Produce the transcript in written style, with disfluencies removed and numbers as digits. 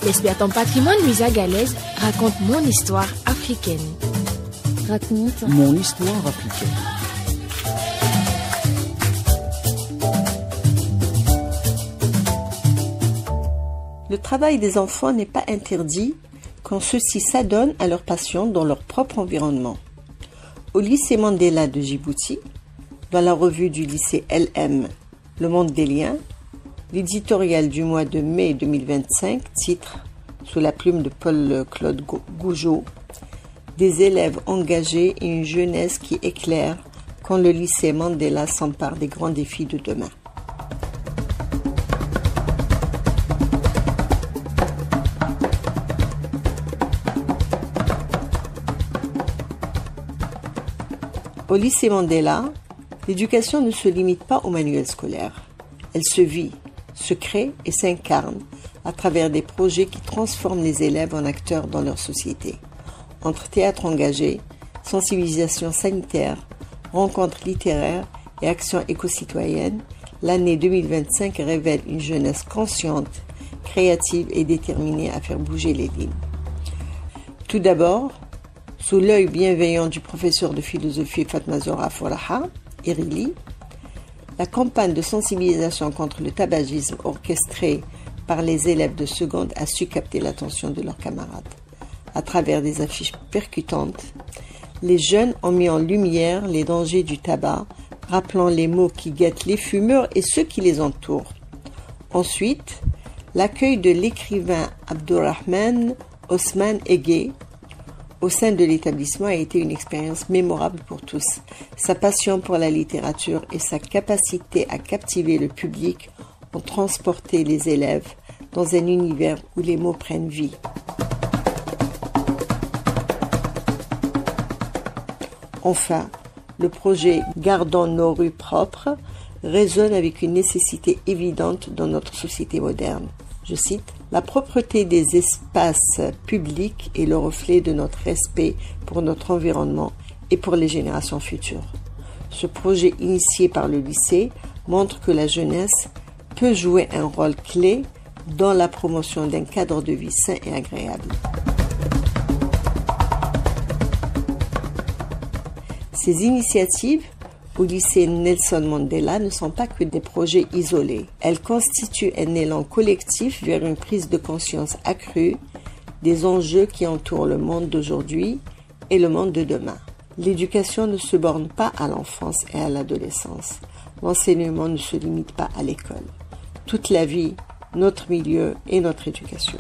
L'Espère ton patrimoine Luisa Galaise raconte mon histoire africaine. Raconte mon histoire africaine. Le travail des enfants n'est pas interdit quand ceux-ci s'adonnent à leur passion dans leur propre environnement. Au lycée Mandela de Djibouti, dans la revue du lycée LM Le Monde des Liens, l'éditorial du mois de mai 2025 titre, sous la plume de Paul-Claude Gougeot, « Des élèves engagés et une jeunesse qui éclaire quand le lycée Mandela s'empare des grands défis de demain ». Au lycée Mandela, l'éducation ne se limite pas au manuel scolaire. Elle se vit, se crée et s'incarne à travers des projets qui transforment les élèves en acteurs dans leur société. Entre théâtre engagé, sensibilisation sanitaire, rencontres littéraires et actions éco-citoyennes, l'année 2025 révèle une jeunesse consciente, créative et déterminée à faire bouger les lignes. Tout d'abord, sous l'œil bienveillant du professeur de philosophie Fatma Zora Foraha, Irili, la campagne de sensibilisation contre le tabagisme orchestrée par les élèves de seconde a su capter l'attention de leurs camarades. À travers des affiches percutantes, les jeunes ont mis en lumière les dangers du tabac, rappelant les maux qui guettent les fumeurs et ceux qui les entourent. Ensuite, l'accueil de l'écrivain Abdurrahman Osman Ege au sein de l'établissement a été une expérience mémorable pour tous. Sa passion pour la littérature et sa capacité à captiver le public ont transporté les élèves dans un univers où les mots prennent vie. Enfin, le projet Gardons nos rues propres résonne avec une nécessité évidente dans notre société moderne. Je cite, « La propreté des espaces publics est le reflet de notre respect pour notre environnement et pour les générations futures. » Ce projet initié par le lycée montre que la jeunesse peut jouer un rôle clé dans la promotion d'un cadre de vie sain et agréable. Ces initiatives au lycée Nelson Mandela ne sont pas que des projets isolés. Elles constituent un élan collectif vers une prise de conscience accrue des enjeux qui entourent le monde d'aujourd'hui et le monde de demain. L'éducation ne se borne pas à l'enfance et à l'adolescence. L'enseignement ne se limite pas à l'école. Toute la vie, notre milieu et notre éducation.